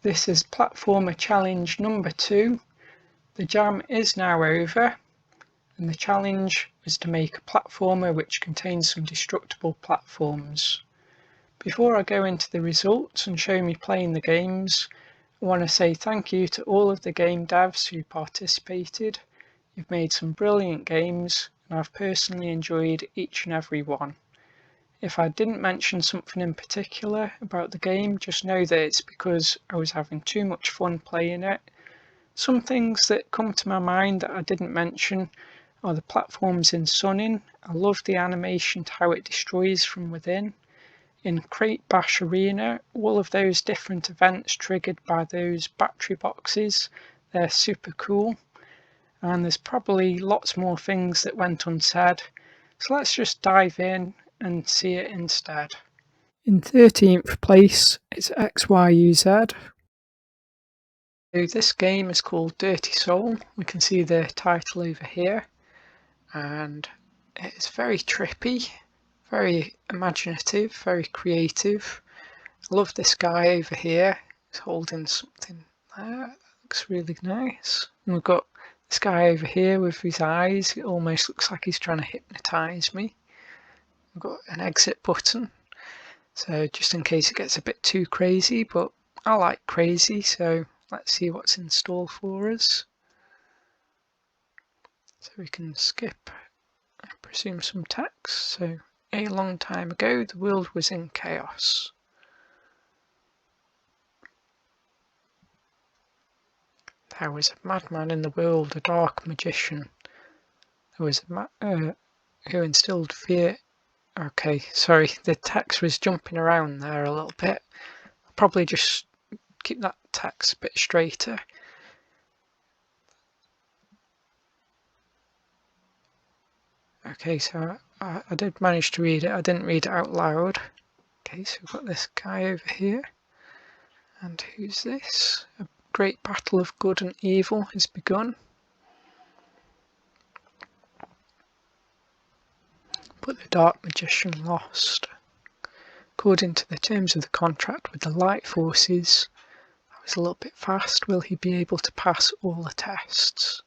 This is platformer challenge number 2. The jam is now over, and the challenge is to make a platformer which contains some destructible platforms. Before I go into the results and show me playing the games, I want to say thank you to all of the game devs who participated. You've made some brilliant games, and I've personally enjoyed each and every one. If I didn't mention something in particular about the game, just know that it's because I was having too much fun playing it. Some things that come to my mind that I didn't mention are the platforms in Sunning. I love the animation to how it destroys from within. In Crate Bash Arena, all of those different events triggered by those battery boxes, they're super cool. And there's probably lots more things that went unsaid, so let's just dive in and see it instead. In 13th place is XYUZ. So this game is called Dirty Soul. We can see the title over here, and it's very trippy, very imaginative, very creative. I love this guy over here. He's holding something there. That looks really nice. And we've got this guy over here with his eyes. It almost looks like he's trying to hypnotise me. We've got an exit button, so just in case it gets a bit too crazy, but I like crazy, so let's see what's in store for us. So we can skip, I presume, some text. So, a long time ago, the world was in chaos. There was a madman in the world, a dark magician. There was a who instilled fear. Okay, sorry, the text was jumping around there a little bit. I'll probably just keep that text a bit straighter. Okay, so I did manage to read it. I didn't read it out loud. Okay, so we've got this guy over here. And who's this? A great battle of good and evil has begun. But the dark magician lost. According to the terms of the contract with the light forces, I was a little bit fast. Will he be able to pass all the tests?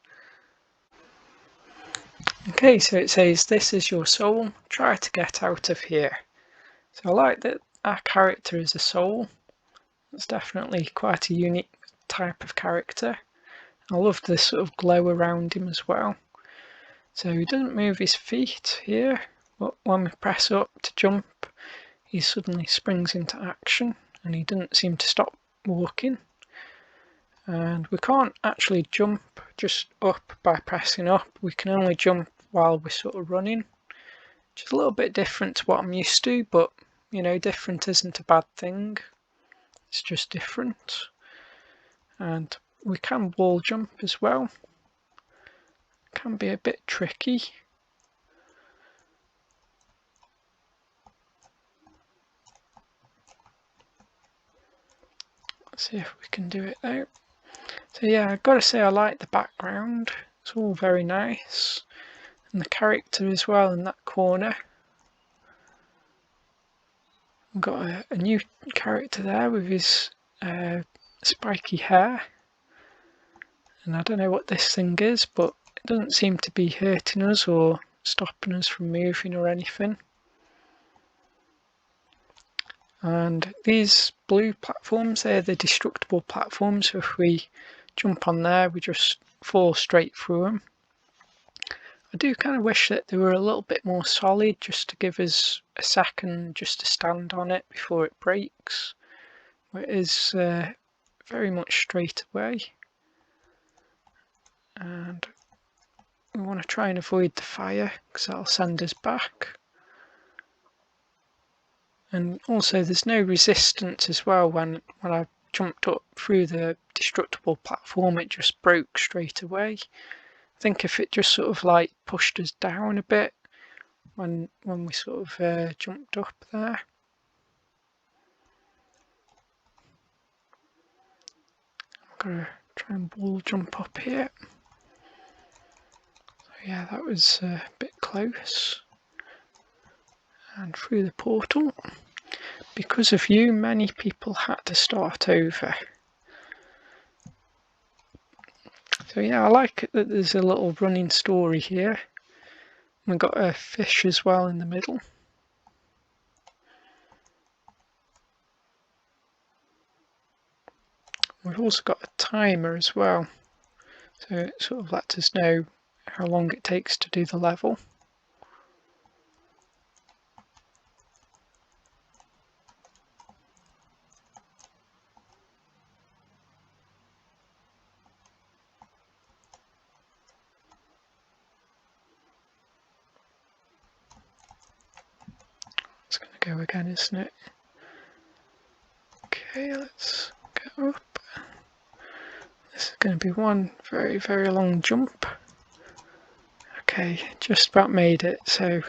Okay, so it says, this is your soul, try to get out of here. So I like that our character is a soul. It's definitely quite a unique type of character. I love the sort of glow around him as well. So he doesn't move his feet here, but when we press up to jump, he suddenly springs into action, and he doesn't seem to stop walking. And we can't actually jump just up by pressing up. We can only jump while we're sort of running, which is a little bit different to what I'm used to, but you know, different isn't a bad thing. It's just different. And we can wall jump as well. Can be a bit tricky. Let's see if we can do it though. So yeah, I've got to say I like the background. It's all very nice. And the character as well in that corner. We've got a new character there with his spiky hair. And I don't know what this thing is, but it doesn't seem to be hurting us or stopping us from moving or anything. And these blue platforms, they're the destructible platforms. So if we jump on there, we just fall straight through them. I do kind of wish that they were a little bit more solid, just to give us a second just to stand on it before it breaks. It is very much straight away. And we want to try and avoid the fire because that'll send us back. And also there's no resistance as well. When I jumped up through the destructible platform, it just broke straight away. I think if it just sort of like pushed us down a bit when we sort of jumped up there. I'm gonna try and wall jump up here. Yeah, that was a bit close. And through the portal. Because of you, many people had to start over. So yeah, I like it that there's a little running story here. We've got a fish as well in the middle. We've also got a timer as well, so it sort of lets us know how long it takes to do the level. It's going to go again, isn't it? Okay, let's go up. This is going to be one very, very long jump. Okay, just about made it. So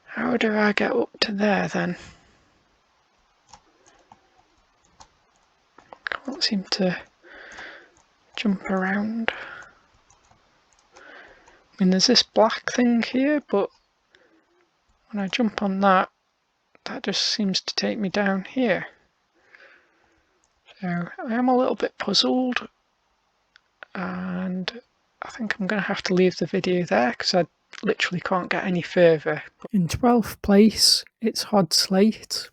how do I get up to there then? Can't seem to jump around. I mean, there's this black thing here, but when I jump on that, that just seems to take me down here. So I am a little bit puzzled, and I think I'm going to have to leave the video there because I literally can't get any further. In 12th place, it's Hod Slate.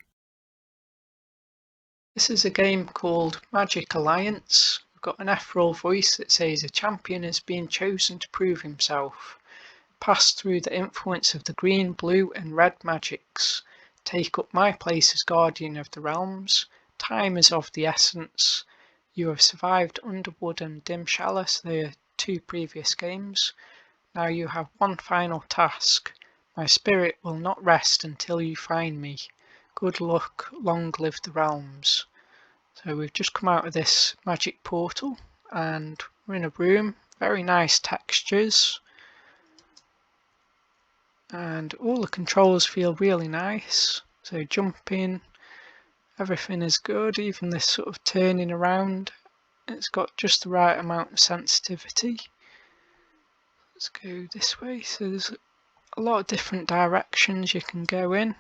This is a game called Magic Alliance. We've got an F-roll voice that says a champion has been chosen to prove himself. Pass through the influence of the green, blue and red magics. Take up my place as Guardian of the Realms. Time is of the essence. You have survived Underwood and Dim Chalice, the 2 previous games. Now you have one final task. My spirit will not rest until you find me. Good luck, long live the realms. So we've just come out of this magic portal and we're in a room. Very nice textures. And all the controls feel really nice. So jumping, everything is good, even this sort of turning around. It's got just the right amount of sensitivity. Let's go this way. So there's a lot of different directions you can go in.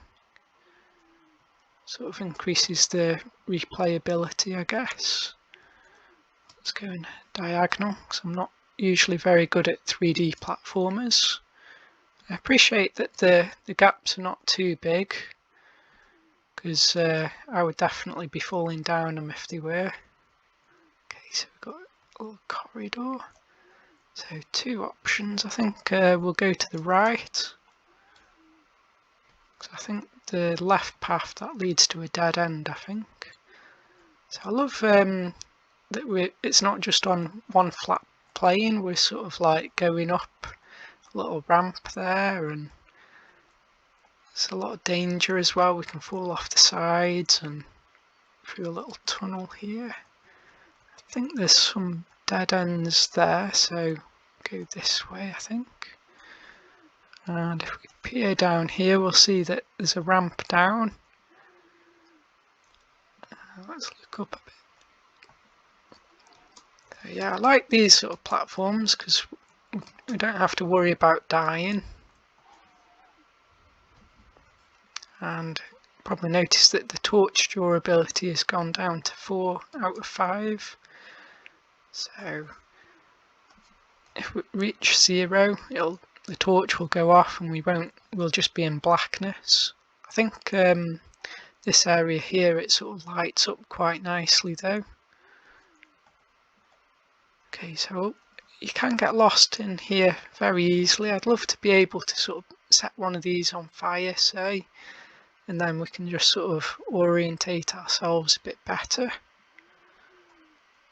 Sort of increases the replayability, I guess. Let's go in diagonal, because I'm not usually very good at 3D platformers. I appreciate that the gaps are not too big, because I would definitely be falling down them if they were. Okay, so we've got a little corridor. So 2 options. I think we'll go to the right. I think the left path, that leads to a dead end, I think. So I love that it's not just on one flat plane, we're sort of like going up a little ramp there, and there's a lot of danger as well. We can fall off the sides and through a little tunnel here. I think there's some dead ends there, so go this way, I think. And if we peer down here, we'll see that there's a ramp down. Let's look up a bit. So yeah, I like these sort of platforms because we don't have to worry about dying. And probably noticed that the torch durability has gone down to 4 out of 5. So if we reach 0, the torch will go off and we'll just be in blackness. I think this area here, it sort of lights up quite nicely though. Okay, so you can get lost in here very easily. I'd love to be able to sort of set one of these on fire, say, and then we can just sort of orientate ourselves a bit better.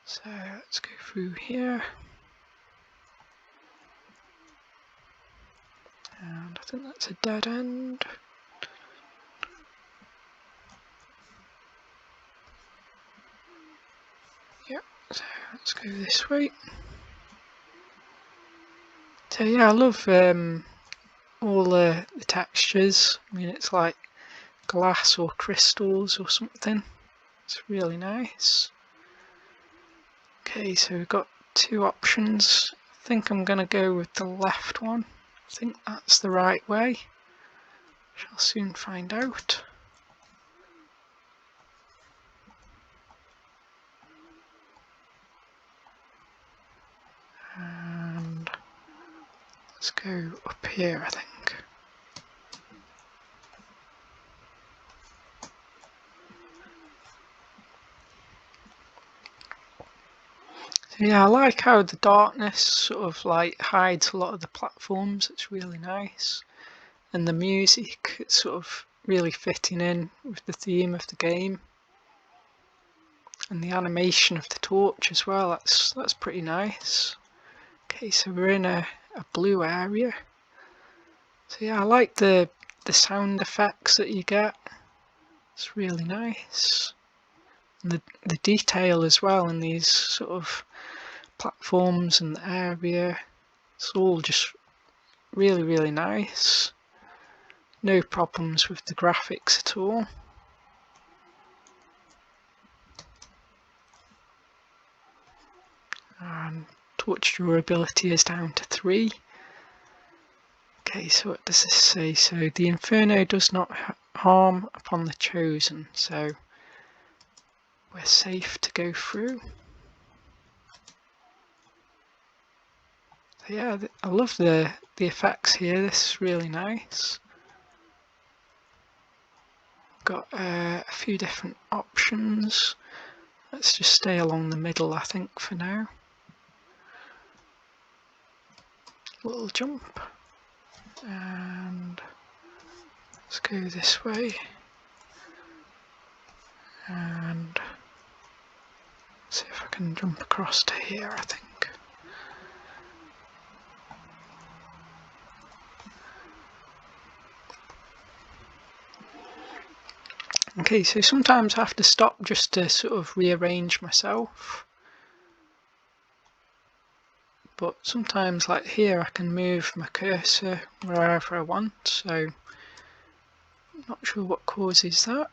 So let's go through here. And I think that's a dead end. Yep, so let's go this way. So yeah, I love all the textures. I mean, it's like glass or crystals or something. It's really nice. Okay, so we've got 2 options. I think I'm going to go with the left one. I think that's the right way. Shall soon find out. Let's go up here, I think. So yeah, I like how the darkness sort of like hides a lot of the platforms. It's really nice. And the music, it's sort of really fitting in with the theme of the game. And the animation of the torch as well, that's pretty nice. Okay, so we're in a blue area. So yeah, I like the sound effects that you get. It's really nice. And the detail as well in these sort of platforms and the area. It's all just really, really nice. No problems with the graphics at all. And torch durability is down to 3. Okay, so what does this say? So the Inferno does not harm upon the chosen, so we're safe to go through. So yeah, I love the effects here. This is really nice. Got a few different options. Let's just stay along the middle, I think, for now. Little jump, and let's go this way, and see if I can jump across to here, I think. Okay, so sometimes I have to stop just to sort of rearrange myself. But sometimes, like here, I can move my cursor wherever I want, so I'm not sure what causes that.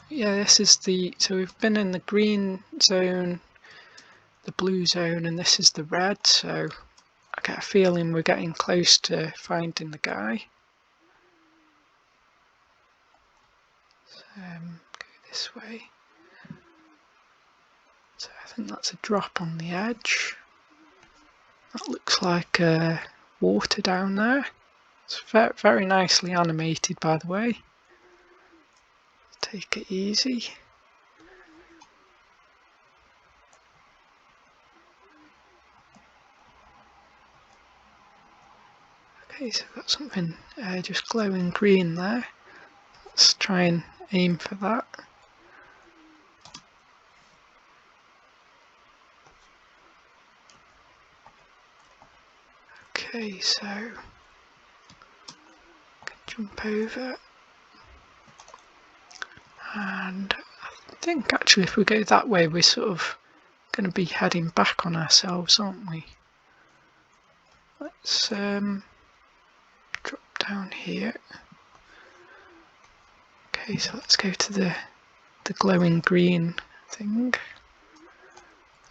Yeah, this is so we've been in the green zone, the blue zone, and this is the red, so I get a feeling we're getting close to finding the guy. Go this way. So I think that's a drop on the edge. That looks like water down there. It's very, very nicely animated, by the way. Take it easy. Okay, so I've got something just glowing green there. Let's try and aim for that. Okay, so I can jump over, and I think actually if we go that way we're sort of going to be heading back on ourselves, aren't we? Let's drop down here. Okay, so let's go to the glowing green thing.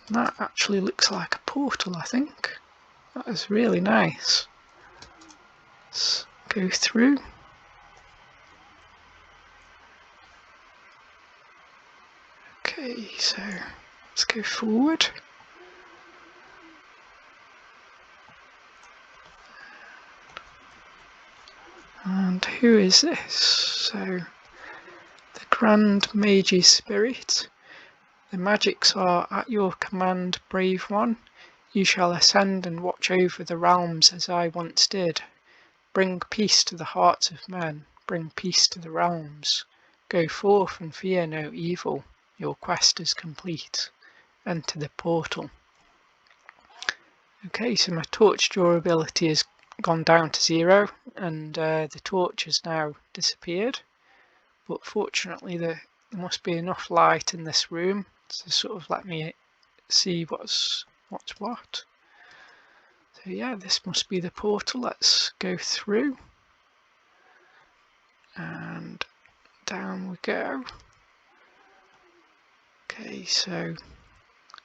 And that actually looks like a portal, I think. That is really nice. Let's go through. Okay, so let's go forward. And who is this? So, the Grand Mage's Spirit. The magics are at your command, brave one. You shall ascend and watch over the realms as I once did. Bring peace to the hearts of men. Bring peace to the realms. Go forth and fear no evil. Your quest is complete. Enter the portal. Okay, so my torch durability has gone down to 0, and the torch has now disappeared. But fortunately, there must be enough light in this room to sort of let me see what's what. So yeah, this must be the portal. Let's go through, and down we go. Okay, so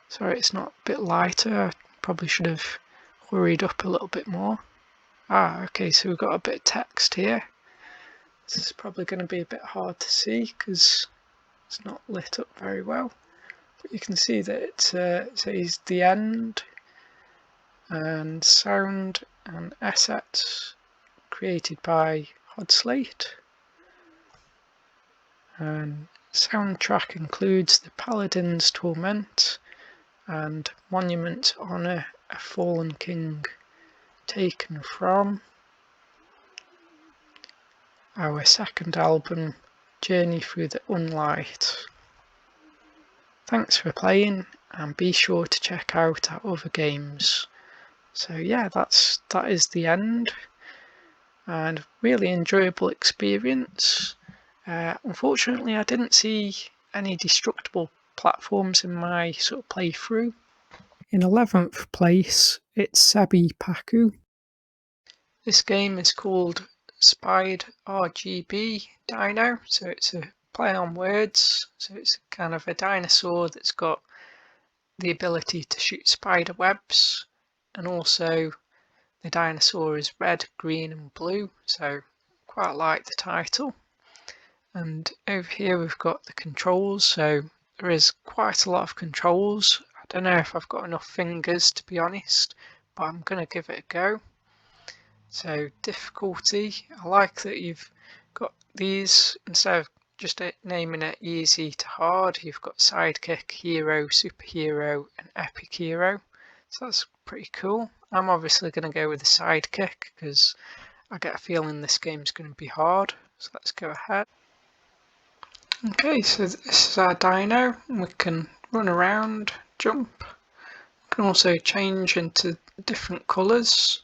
sorry it's not a bit lighter. I probably should have hurried up a little bit more. Okay, so we've got a bit of text here. This is probably going to be a bit hard to see because it's not lit up very well. But you can see that it says the end. and sound and assets created by Hodslate. And soundtrack includes the Paladin's Torment and Monument to Honor a Fallen King, taken from our second album, Journey Through the Unlight. Thanks for playing, and be sure to check out our other games. So yeah, that is the end, and really enjoyable experience. Unfortunately, I didn't see any destructible platforms in my sort of playthrough. In 11th place, it's Sabi Paku. This game is called Spied RGB Dino, so it's a play on words. So it's kind of a dinosaur that's got the ability to shoot spider webs, and also the dinosaur is red, green and blue, so quite like the title. And over here we've got the controls, so there is quite a lot of controls. I don't know if I've got enough fingers, to be honest, but I'm going to give it a go. So difficulty, I like that you've got these, instead of just naming it easy to hard, you've got sidekick, hero, superhero and epic hero. So that's pretty cool. I'm obviously going to go with the sidekick because I get a feeling this game's going to be hard. So let's go ahead. Okay, so this is our dino, and we can run around, jump. We can also change into different colours.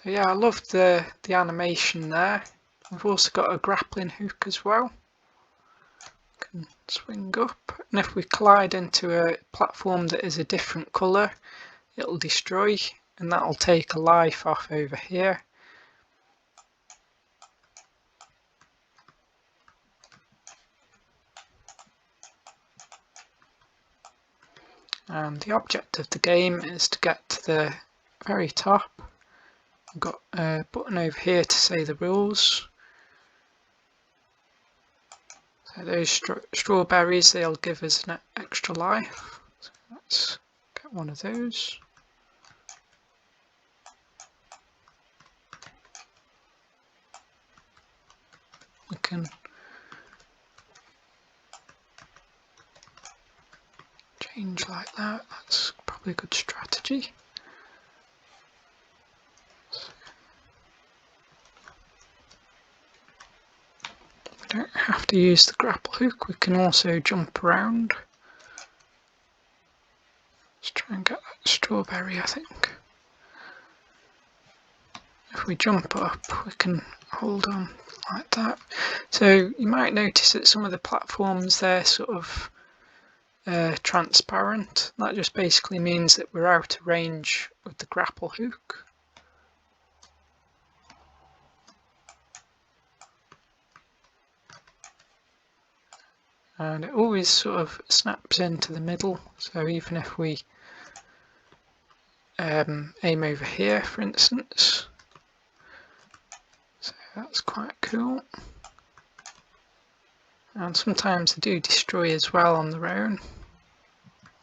So yeah, I love the animation there. We've also got a grappling hook as well. We can swing up, and if we collide into a platform that is a different colour, it'll destroy, and that'll take a life off over here. And the object of the game is to get to the very top. We've got a button over here to say the rules. So those strawberries, they'll give us an extra life. So let's get one of those. We can change like that. That's probably a good strategy. We don't have to use the grapple hook, we can also jump around. Let's try and get that strawberry, I think. If we jump up, we can hold on like that. So you might notice that some of the platforms, they're sort of transparent. That just basically means that we're out of range with the grapple hook. And it always sort of snaps into the middle, so even if we aim over here, for instance, so that's quite cool. And sometimes they do destroy as well on their own.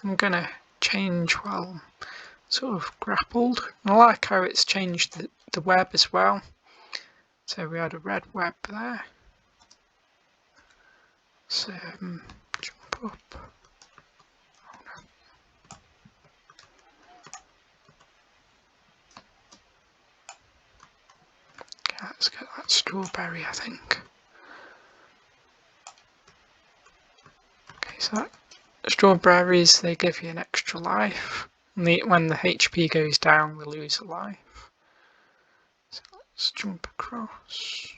I'm going to change while I'm sort of grappled. And I like how it's changed the web as well. So we had a red web there. So jump up. Oh, no. Okay, let's get that strawberry, I think. Okay, so that strawberries, they give you an extra life. And when the HP goes down, we lose a life. So let's jump across.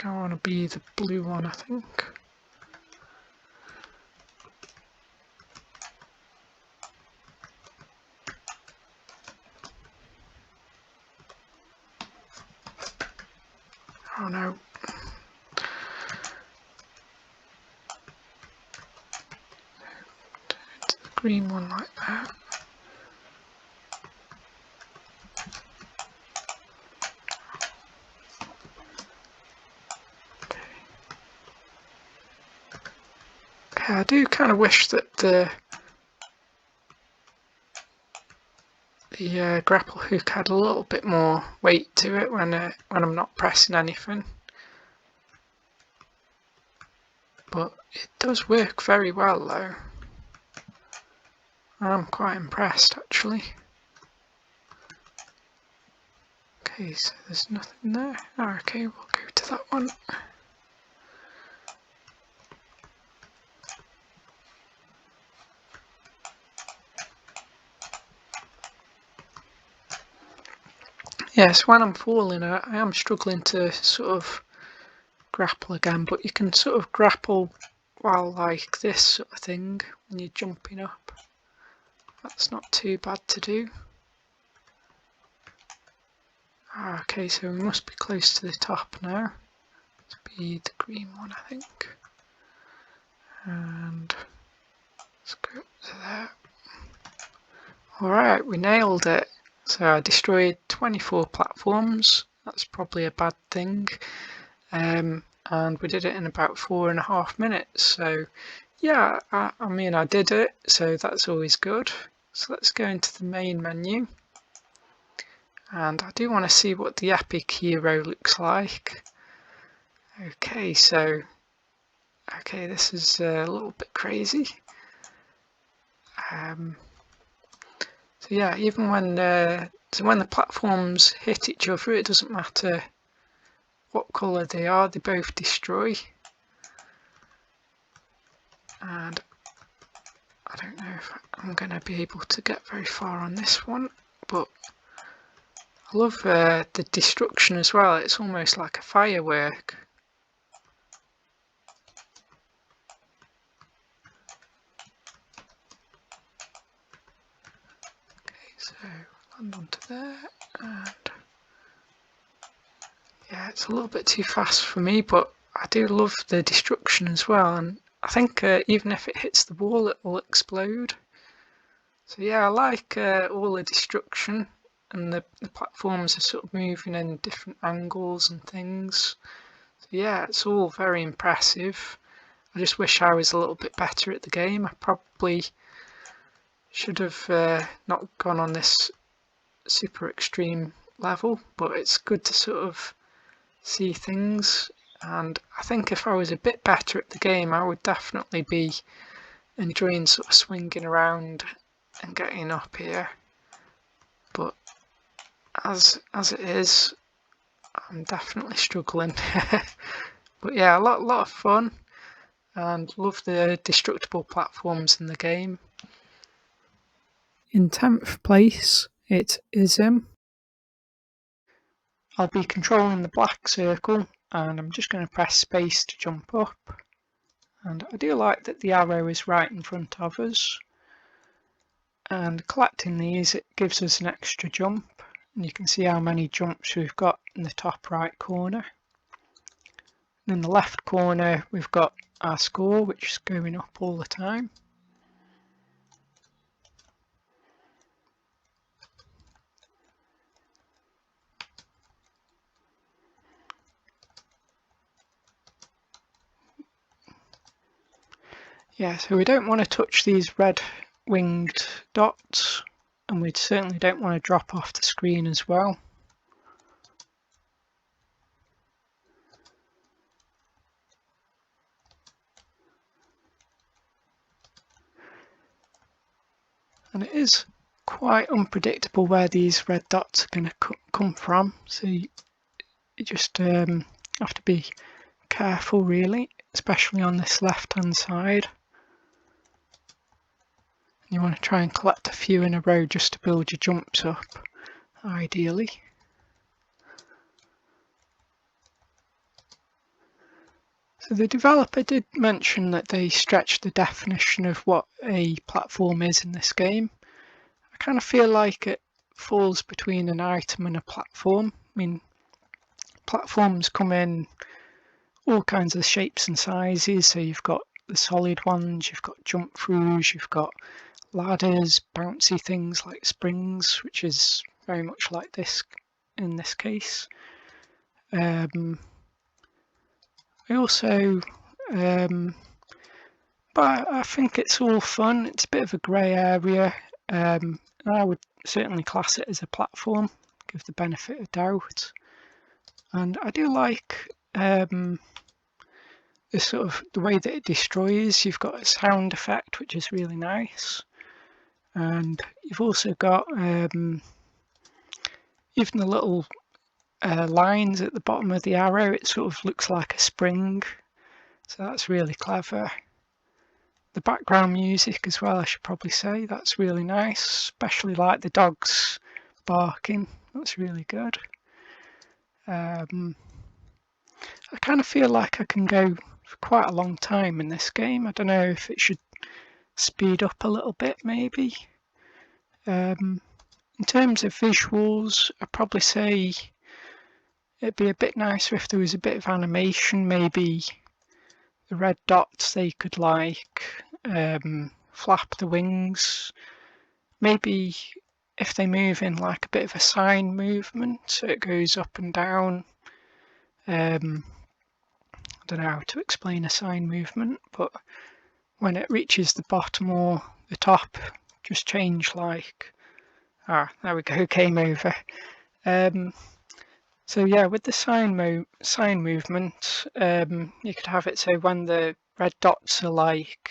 I want to be the blue one, I think. Oh no. The green one like that. Yeah, I do kind of wish that the grapple hook had a little bit more weight to it when I'm not pressing anything. But it does work very well though. I'm quite impressed actually. Okay, so there's nothing there. Oh, okay, we'll go to that one. Yes, when I'm falling, I am struggling to sort of grapple again, but you can sort of grapple while like this sort of thing when you're jumping up. That's not too bad to do. Okay, so we must be close to the top now. Must be the green one, I think. And let's go up to there. Alright, we nailed it. So I destroyed 24 platforms. That's probably a bad thing. And we did it in about 4.5 minutes. So yeah, I mean I did it, so that's always good. So let's go into the main menu. And I do want to see what the epic hero looks like. Okay, so this is a little bit crazy. So yeah, even when the platforms hit each other, it doesn't matter what colour they are, they both destroy. And I don't know if I'm going to be able to get very far on this one, but I love the destruction as well. It's almost like a firework. Okay, so land onto there, and yeah, it's a little bit too fast for me, but I do love the destruction as well, and I think even if it hits the wall it will explode. So yeah, I like all the destruction, and the platforms are sort of moving in different angles and things. So yeah, it's all very impressive. I just wish I was a little bit better at the game. I probably should have not gone on this super extreme level, but it's good to sort of see things, and I think if I was a bit better at the game I would definitely be enjoying sort of swinging around and getting up here, but as it is, I'm definitely struggling. But yeah, a lot of fun, and love the destructible platforms in the game. In 10th place it is I'll be controlling the black circle, and I'm just going to press space to jump up, and I do like that the arrow is right in front of us, and collecting these it gives us an extra jump, and you can see how many jumps we've got in the top right corner. And in the left corner we've got our score, which is going up all the time. Yeah, so we don't want to touch these red winged dots, and we certainly don't want to drop off the screen as well. And it is quite unpredictable where these red dots are going to come from, so you just have to be careful really, especially on this left hand side. You want to try and collect a few in a row just to build your jumps up, ideally. So the developer did mention that they stretched the definition of what a platform is in this game. I kind of feel like it falls between an item and a platform. I mean, platforms come in all kinds of shapes and sizes, so you've got the solid ones, you've got jump throughs, you've got ladders, bouncy things like springs, which is very much like this in this case. I also but I think it's all fun. It's a bit of a grey area. I would certainly class it as a platform, give the benefit of doubt. And I do like the sort of the way that it destroys. You've got a sound effect, which is really nice. And you've also got even the little lines at the bottom of the arrow. It sort of looks like a spring. So that's really clever. The background music as well, I should probably say, that's really nice, especially like the dogs barking. That's really good. I kind of feel like I can go for quite a long time in this game. I don't know if it should speed up a little bit maybe. In terms of visuals, I'd probably say it'd be a bit nicer if there was a bit of animation. Maybe the red dots, they could like flap the wings. Maybe if they move in like a bit of a sine movement, so it goes up and down. I don't know how to explain a sine movement, but when it reaches the bottom or the top, just change like, there we go, game over. So yeah, with the sine movement, you could have it so when the red dots are like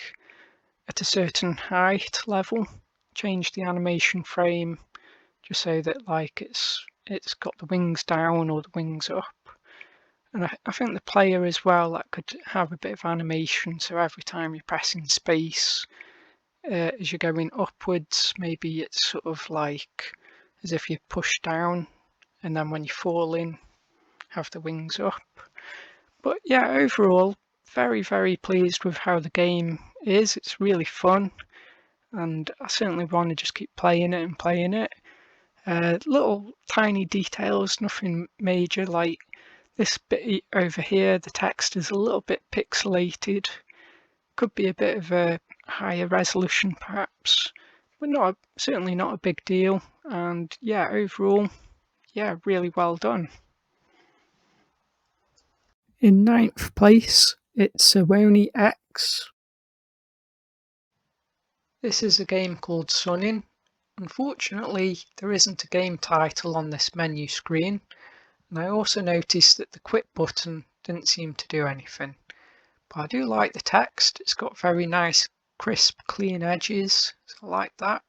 at a certain height level, change the animation frame just so that like it's got the wings down or the wings up. And I think the player as well, that could have a bit of animation, so every time you're pressing space as you're going upwards, maybe it's sort of like as if you push down, and then when you fall in, have the wings up. But yeah, overall, very, very pleased with how the game is. It's really fun, and I certainly want to just keep playing it and playing it. Little tiny details, nothing major, like this bit over here, the text is a little bit pixelated. Could be a bit of a higher resolution perhaps, but certainly not a big deal. And yeah, overall, yeah, really well done. In 9th place, it's Sawoni X. This is a game called Sunning. Unfortunately, there isn't a game title on this menu screen, and I also noticed that the quit button didn't seem to do anything. But I do like the text. It's got very nice, crisp, clean edges, so I like that.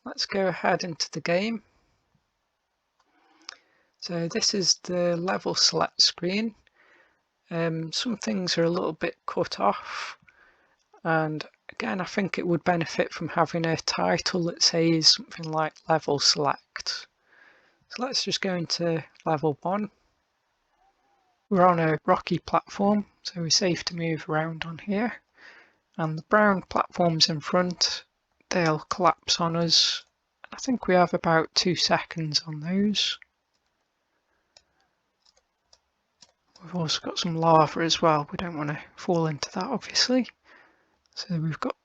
Let's go ahead into the game. So this is the level select screen. Some things are a little bit cut off, and again I think it would benefit from having a title that says something like level select. So let's just go into level 1. We're on a rocky platform, so we're safe to move around on here, and the brown platforms in front, they'll collapse on us. I think we have about 2 seconds on those. We've also got some lava as well, we don't want to fall into that obviously. So we've got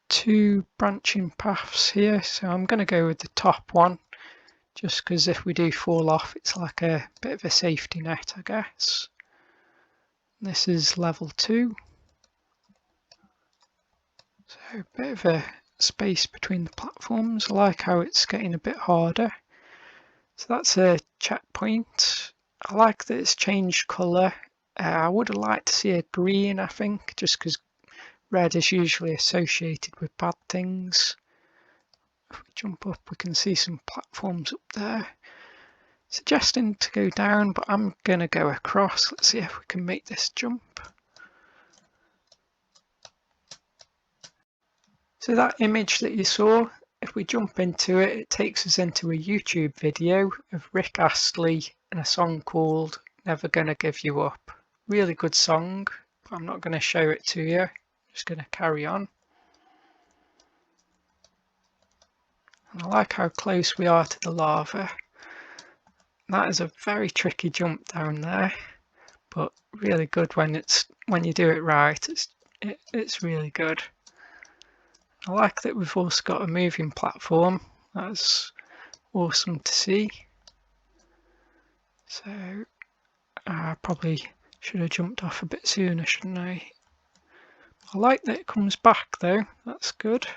2 branching paths here, so I'm going to go with the top one, just because if we do fall off it's like a bit of a safety net, I guess. This is level 2. So a bit of a space between the platforms. I like how it's getting a bit harder. So that's a checkpoint. I like that it's changed colour. I would have liked to see a green, I think, just because red is usually associated with bad things. If we jump up, we can see some platforms up there. Suggesting to go down, but I'm going to go across. Let's see if we can make this jump. So that image that you saw, if we jump into it, it takes us into a YouTube video of Rick Astley and a song called Never Gonna Give You Up. Really good song, but I'm not going to show it to you. I'm just going to carry on. And I like how close we are to the lava. That is a very tricky jump down there, but really good when you do it right. It's really good. I like that we've also got a moving platform. That's awesome to see. So I probably should have jumped off a bit sooner, shouldn't I? I like that it comes back though, that's good.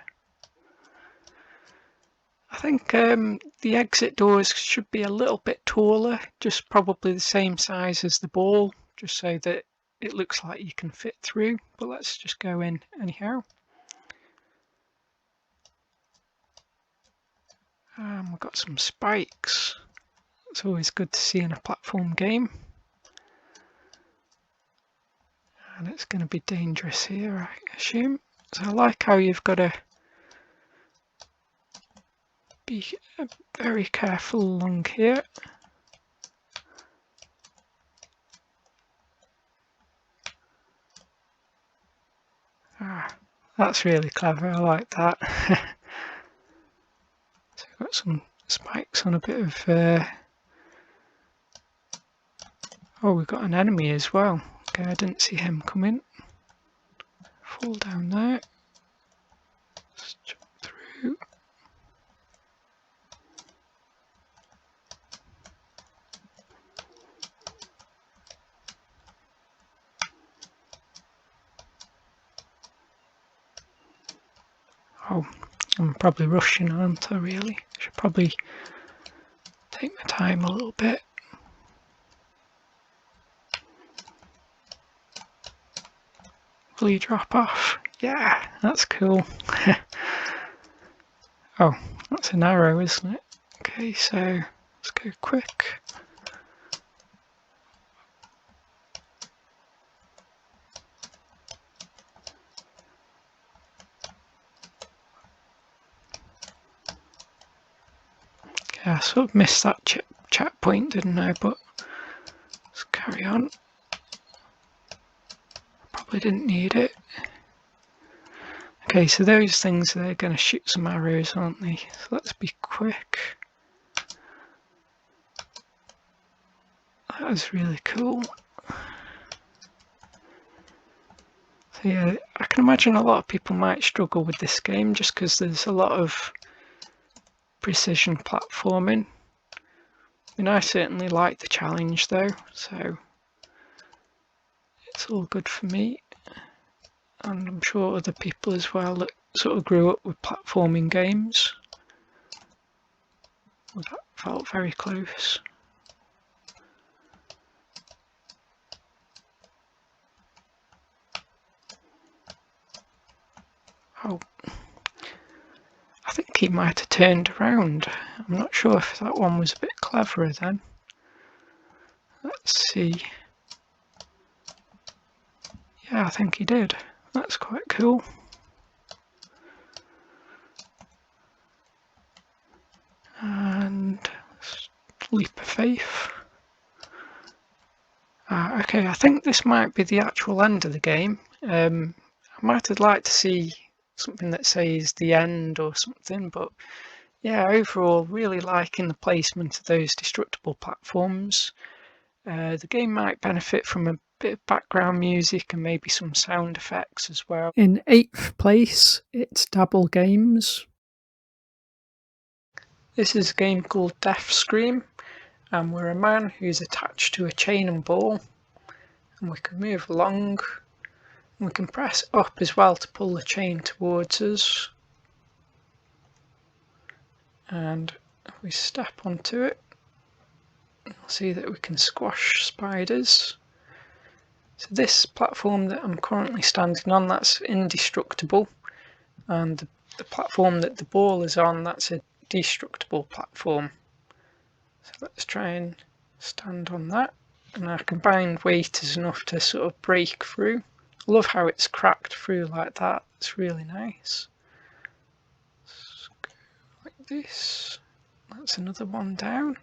I think the exit doors should be a little bit taller, just probably the same size as the ball, just so that it looks like you can fit through, but let's just go in anyhow. We've got some spikes. It's always good to see in a platform game. And it's going to be dangerous here, I assume. So I like how you've got to be very careful along here. That's really clever, I like that. So we've got some spikes on a bit of... Oh, we've got an enemy as well. Okay, I didn't see him coming. Fall down there. Let's jump through. Oh, I'm probably rushing, aren't I, really? I should probably take my time a little bit. Will you drop off? Yeah, that's cool. Oh, that's an arrow, isn't it? Okay, so let's go quick. Okay, I sort of missed that chat point, didn't I? But let's carry on. Probably didn't need it. Okay, so those things, they're going to shoot some arrows, aren't they? So let's be quick. That was really cool. So yeah, I can imagine a lot of people might struggle with this game just because there's a lot of precision platforming. I mean, I certainly like the challenge though, so it's all good for me. And I'm sure other people as well that sort of grew up with platforming games. Well, that felt very close. Oh, I think he might have turned around. I'm not sure if that one was a bit cleverer then. Let's see. Yeah, I think he did. That's quite cool. And leap of faith. Okay, I think this might be the actual end of the game. I might have liked to see something that says the end or something, but yeah, overall really liking the placement of those destructible platforms. The game might benefit from a bit of background music and maybe some sound effects as well. In 8th place, it's Dabble Games. This is a game called Death Scream, and we're a man who's attached to a chain and ball, and we can move along. We can press up as well to pull the chain towards us, and if we step onto it, you'll see that we can squash spiders. So this platform that I'm currently standing on, that's indestructible, and the platform that the ball is on, that's a destructible platform. So let's try and stand on that, and our combined weight is enough to sort of break through. I love how it's cracked through like that, it's really nice. Let's go like this. That's another one down.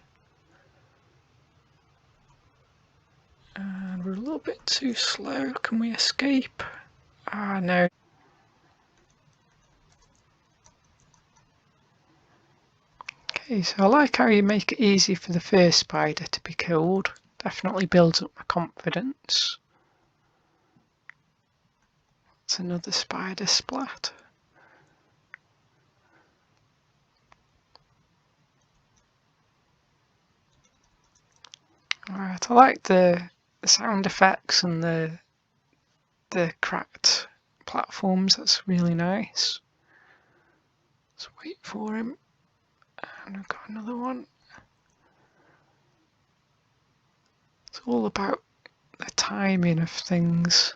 And we're a little bit too slow. Can we escape? Ah, no. Okay, so I like how you make it easy for the first spider to be killed. Definitely builds up my confidence. That's another spider splat. Alright, I like the sound effects and the cracked platforms. That's really nice. Let's wait for him. And we've got another one. It's all about the timing of things.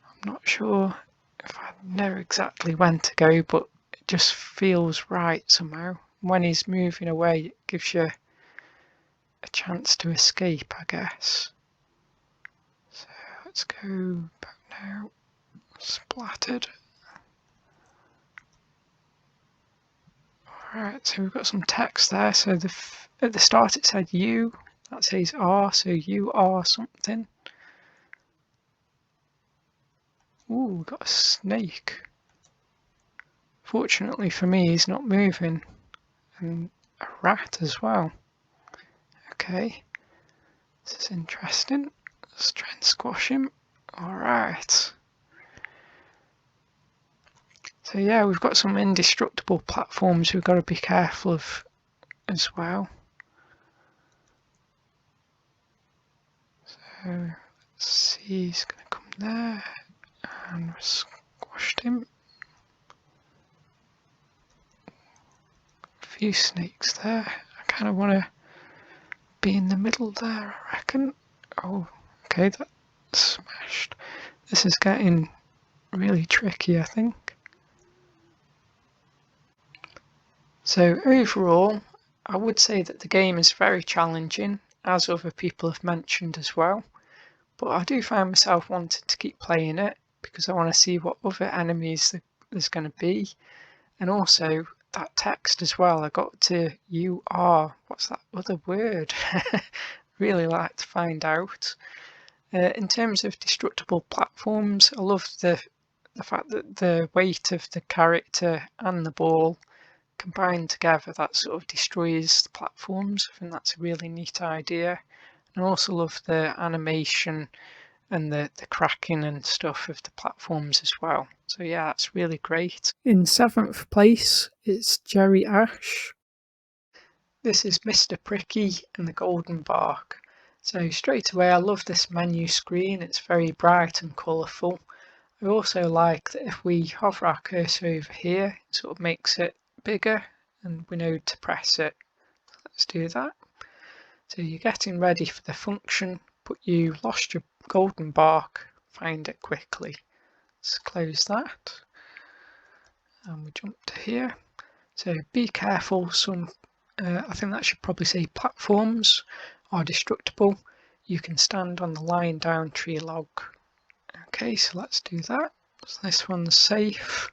I'm not sure if I know exactly when to go, but it just feels right somehow. When he's moving away, it gives you a chance to escape, I guess. So let's go back now. Splattered. Alright, so we've got some text there. So at the start it said you, that says are, so you are something. Ooh, we've got a snake. Fortunately for me, he's not moving. And a rat as well. Okay, this is interesting. Let's try and squash him. Alright. So yeah, we've got some indestructible platforms we've got to be careful of as well. So let's see, he's going to come there, and we squashed him. A few snakes there. I kind of want to be in the middle there, I reckon. Oh, okay, that's smashed. This is getting really tricky, I think. So overall, I would say that the game is very challenging, as other people have mentioned as well, but I do find myself wanting to keep playing it because I want to see what other enemies there's going to be, and also that text as well. I got to you are, what's that other word? Really like to find out. In terms of destructible platforms, I love the fact that the weight of the character and the ball combined together, that sort of destroys the platforms. I think that's a really neat idea. And I also love the animation and the cracking and stuff of the platforms as well. So yeah, that's really great. In 7th place, it's Jerry Ash. This is Mr. Pricky and the Golden Bark. So straight away, I love this menu screen. It's very bright and colourful. I also like that if we hover our cursor over here, it sort of makes it bigger and we know to press it. Let's do that. So you're getting ready for the function, but you lost your golden bark, find it quickly. Let's close that and we jump to here. So be careful, I think that should probably say platforms are destructible. You can stand on the lying down tree log. Okay, so let's do that. So this one's safe.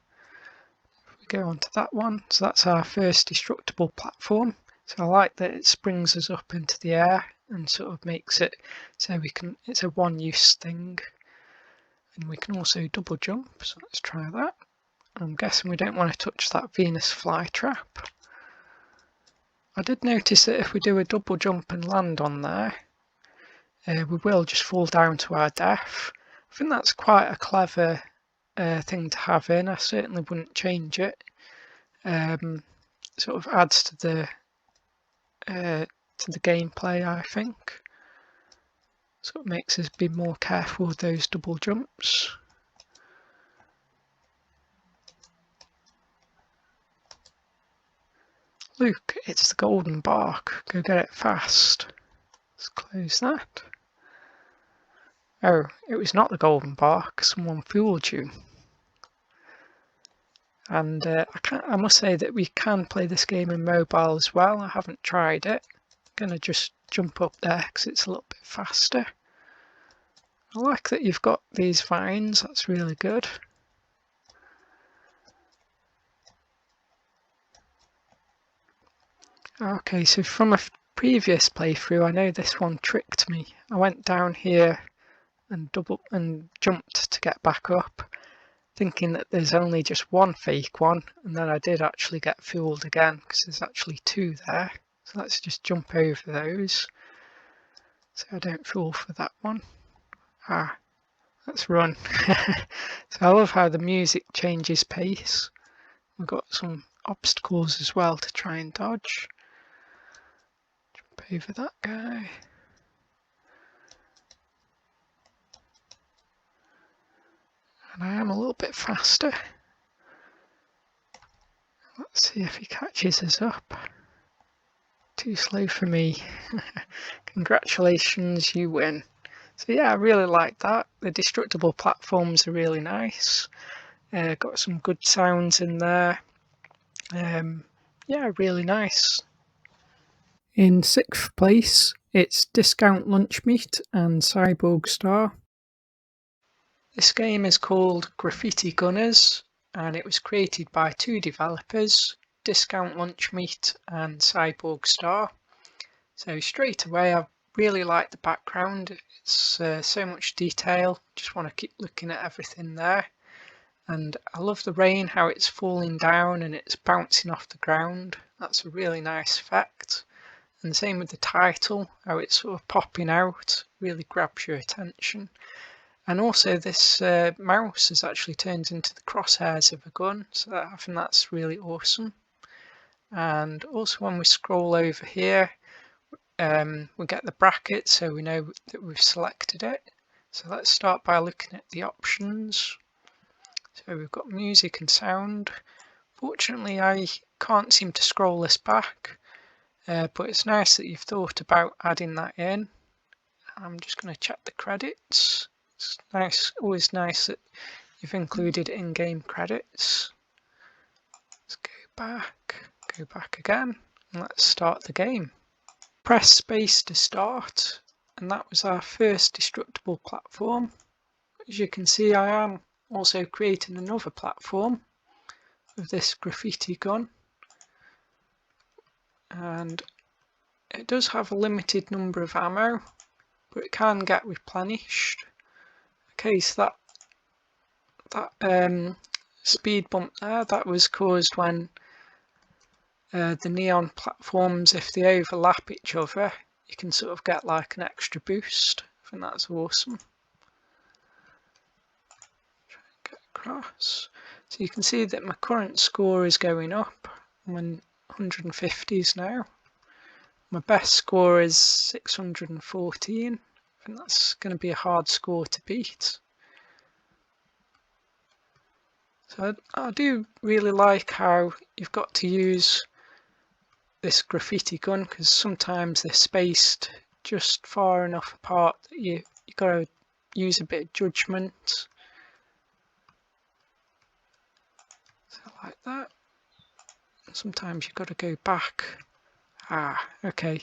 Go on to that one. So that's our first destructible platform. So I like that it springs us up into the air and sort of makes it so it's a one-use thing. And we can also double jump, so let's try that. I'm guessing we don't want to touch that Venus flytrap. I did notice that if we do a double jump and land on there, we will just fall down to our death. I think that's quite a clever thing to have in. I certainly wouldn't change it. Sort of adds to the gameplay, I think. Sort of makes us be more careful with those double jumps. Look, it's the golden bark. Go get it fast. Let's close that. Oh, it was not the golden bark. Someone fooled you. And I must say that we can play this game in mobile as well. I haven't tried it. I'm going to just jump up there because it's a little bit faster. I like that you've got these vines. That's really good. Okay, so from a previous playthrough, I know this one tricked me. I went down here and jumped to get back up, thinking that there's only just one fake one, and then I did actually get fooled again because there's actually two there. So let's just jump over those so I don't fall for that one. Let's run. So I love how the music changes pace. We've got some obstacles as well to try and dodge. Jump over that guy. And I am a little bit faster. Let's see if he catches us up. Too slow for me. Congratulations, you win. So yeah, I really like that. The destructible platforms are really nice. Got some good sounds in there. Yeah, really nice. In 6th place, it's Discount Lunch Meat and Cyborg Star. This game is called Graffiti Gunners, and it was created by 2 developers, Discount Lunch Meat and Cyborg Star. So straight away I really like the background. It's so much detail, just want to keep looking at everything there. And I love the rain, how it's falling down and it's bouncing off the ground. That's a really nice effect. And the same with the title, how it's sort of popping out, really grabs your attention. And also this mouse has actually turned into the crosshairs of a gun, so I think that's really awesome. And also when we scroll over here, we get the bracket, so we know that we've selected it. So let's start by looking at the options. So we've got music and sound. Fortunately, I can't seem to scroll this back, but it's nice that you've thought about adding that in. I'm just going to check the credits. It's nice, always nice that you've included in-game credits. Let's go back again, and let's start the game. Press space to start, and that was our first destructible platform. As you can see, I am also creating another platform with this graffiti gun, and it does have a limited number of ammo, but it can get replenished. Okay, so that speed bump there, that was caused when the neon platforms, if they overlap each other, you can sort of get like an extra boost. I think that's awesome. Try and get across. So you can see that my current score is going up. I'm in 150s now. My best score is 614. I think that's going to be a hard score to beat. So I do really like how you've got to use this graffiti gun, because sometimes they're spaced just far enough apart that you got to use a bit of judgment. So like that. Sometimes you've got to go back. Okay.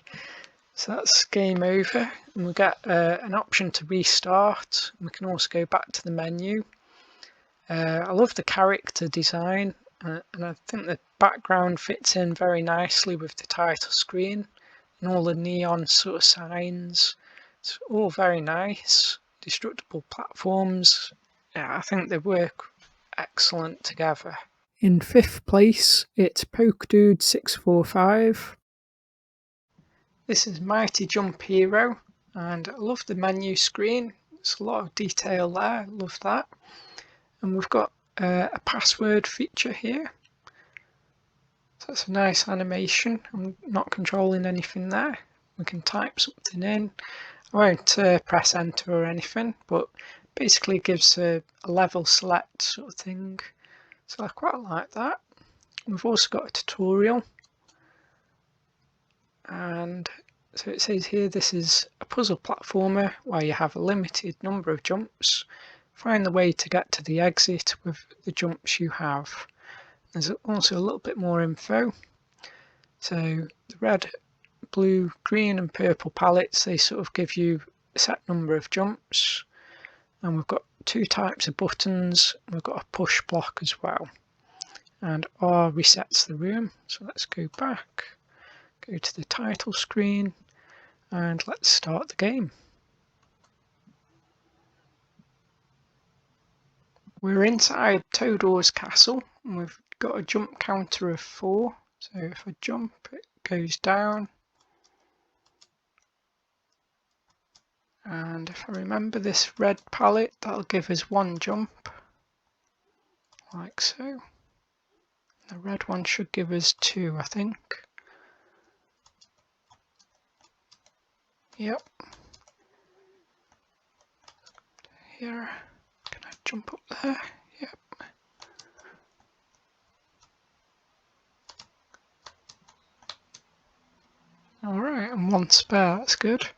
So that's game over, and we get an option to restart. We can also go back to the menu. I love the character design, and I think the background fits in very nicely with the title screen and all the neon sort of signs. It's all very nice. Destructible platforms, yeah, I think they work excellent together. In 5th place, it's PokeDude645. This is Mighty Jump Hero, and I love the menu screen. There's a lot of detail there, I love that. And we've got a password feature here. So that's a nice animation. I'm not controlling anything there. We can type something in. I won't press enter or anything, but basically gives a level select sort of thing. So I quite like that. We've also got a tutorial. And so it says here, this is a puzzle platformer where you have a limited number of jumps. Find the way to get to the exit with the jumps you have. There's also a little bit more info. So the red, blue, green and purple palettes, they sort of give you a set number of jumps. And we've got 2 types of buttons. We've got a push block as well. And R resets the room. So let's go back, go to the title screen, and let's start the game. We're inside Todor's castle, and we've got a jump counter of 4. So if I jump, it goes down. And if I remember this red palette, that'll give us 1 jump, like so. The red one should give us 2, I think. Yep. Here, can I jump up there. Yep. Alright, and one spare, that's good.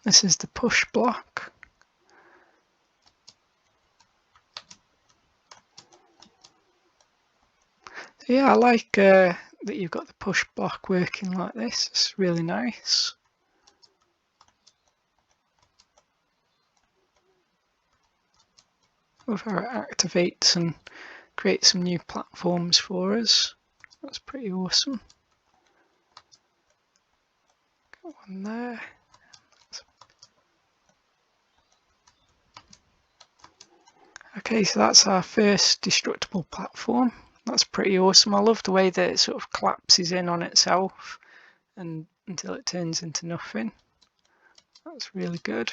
This is the push block. So yeah, I like that you've got the push block working like this. It's really nice. Love how it activates and creates some new platforms for us. That's pretty awesome. Got one there. Okay, so that's our first destructible platform. That's pretty awesome. I love the way that it sort of collapses in on itself and until it turns into nothing. That's really good.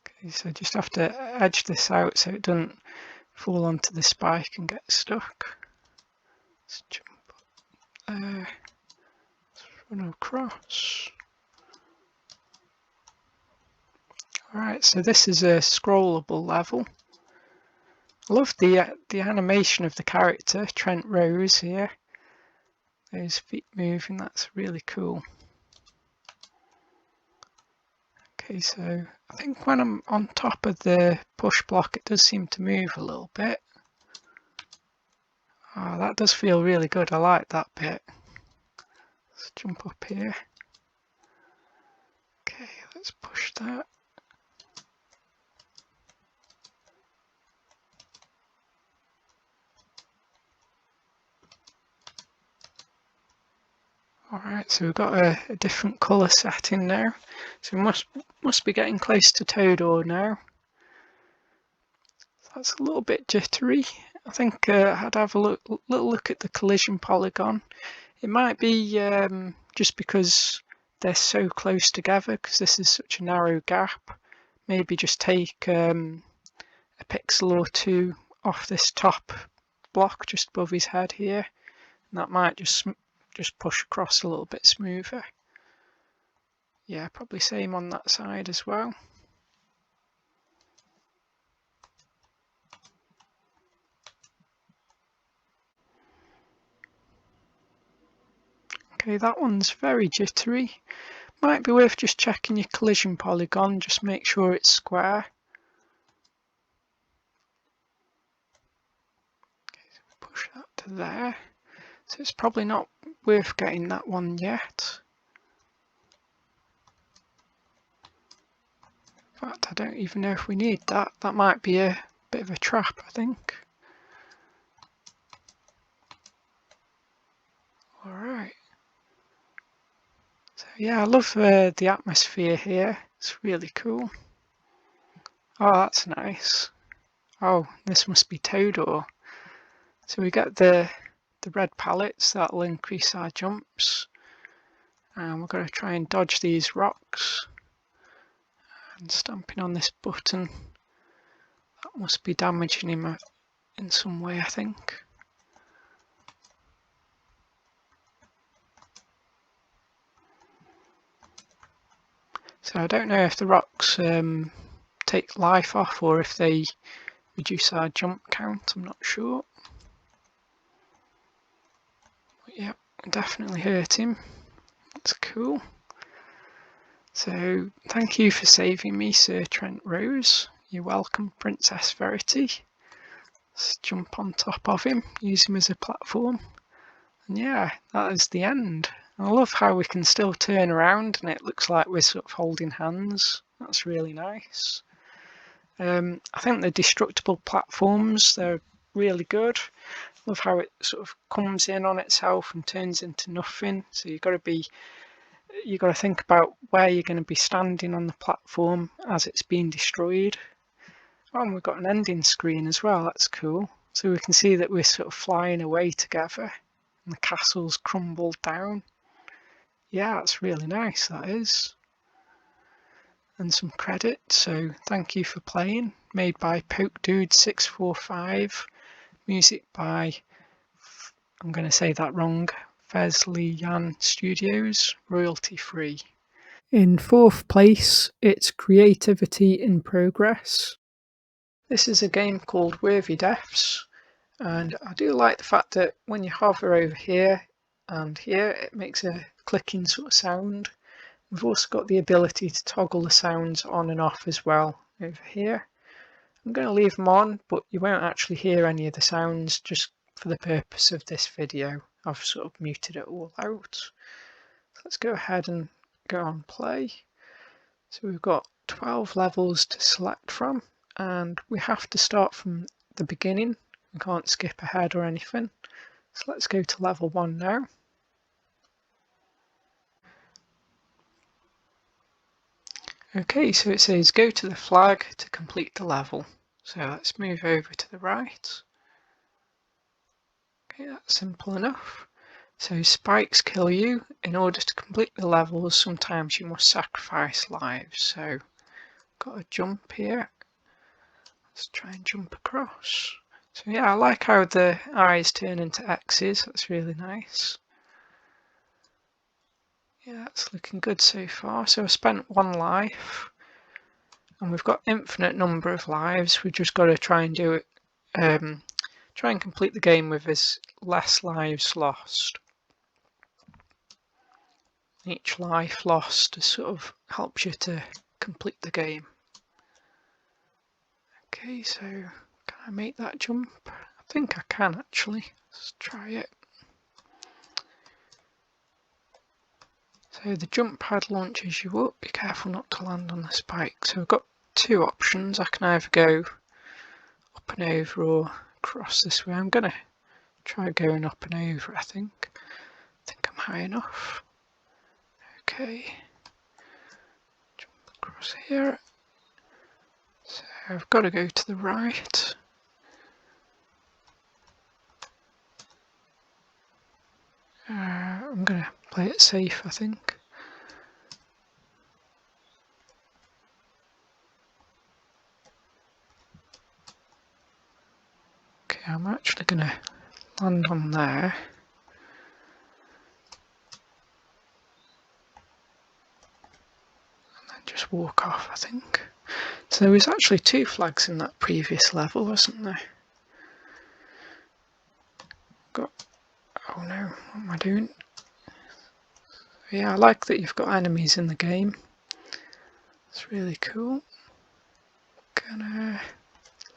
Okay, so just have to edge this out so it doesn't fall onto the spike and get stuck. Let's jump up there. Let's run across. Alright, so this is a scrollable level. I love the animation of the character, Trent Rose here. Those feet moving, that's really cool. Okay, so I think when I'm on top of the push block it does seem to move a little bit. Oh, that does feel really good, I like that bit. Let's jump up here. Okay, let's push that. Alright, so we've got a different colour setting now. So we must be getting close to Todor now. So that's a little bit jittery. I think I'd have a little look at the collision polygon. It might be just because they're so close together, because this is such a narrow gap. Maybe just take a pixel or two off this top block just above his head here, and that might just push across a little bit smoother. Yeah, probably same on that side as well. Okay, that one's very jittery. Might be worth just checking your collision polygon, just make sure it's square. Okay, so push that to there. So it's probably not worth getting that one yet. In fact, I don't even know if we need that. That might be a bit of a trap, I think. Alright. So yeah, I love the atmosphere here. It's really cool. Oh, that's nice. Oh, this must be Todor. So we get the red pallets, that'll increase our jumps. And we're going to try and dodge these rocks. And stamping on this button, that must be damaging him in some way, I think. So I don't know if the rocks take life off or if they reduce our jump count, I'm not sure. But yeah, definitely hurt him. That's cool. So thank you for saving me, Sir Trent Rose. You're welcome, Princess Verity. Let's jump on top of him, use him as a platform. And yeah, that is the end. I love how we can still turn around and it looks like we're sort of holding hands. That's really nice. I think the destructible platforms, they're really good. Love how it sort of comes in on itself and turns into nothing. So you've got to think about where you're going to be standing on the platform as it's being destroyed. Oh, and we've got an ending screen as well, that's cool. So we can see that we're sort of flying away together and the castle's crumbled down. Yeah, that's really nice, that is. And some credit, so thank you for playing. Made by PokeDude645. Music by, I'm going to say that wrong, Vesliyan Studios, royalty free. In fourth place, it's Creativity in Progress. This is a game called Worthy Deaths, and I do like the fact that when you hover over here and here, it makes a clicking sort of sound. We've also got the ability to toggle the sounds on and off as well over here. I'm going to leave them on, but you won't actually hear any of the sounds just for the purpose of this video. I've sort of muted it all out. So let's go ahead and go on play. So we've got 12 levels to select from, and we have to start from the beginning. We can't skip ahead or anything. So let's go to level 1 now. Okay, so it says go to the flag to complete the level. So let's move over to the right. Okay, that's simple enough. So spikes kill you. In order to complete the levels, sometimes you must sacrifice lives. So got a jump here. Let's try and jump across. So yeah, I like how the eyes turn into X's. That's really nice. Yeah, that's looking good so far. So I spent 1 life, and we've got infinite number of lives. We just got to try and do it. Try and complete the game with as less lives lost. Each life lost sort of helps you to complete the game. Okay, so can I make that jump? I think I can actually. Let's try it. So the jump pad launches you up. Be careful not to land on the spike. So I've got 2 options. I can either go up and over or across this way. I'm going to try going up and over, I think. I'm high enough. Okay. Jump across here. So I've got to go to the right. I'm going to play it safe, I think. Okay, I'm actually going to land on there. And then just walk off, I think. So there was actually 2 flags in that previous level, wasn't there? Oh no, what am I doing? Yeah, I like that you've got enemies in the game. It's really cool. Gonna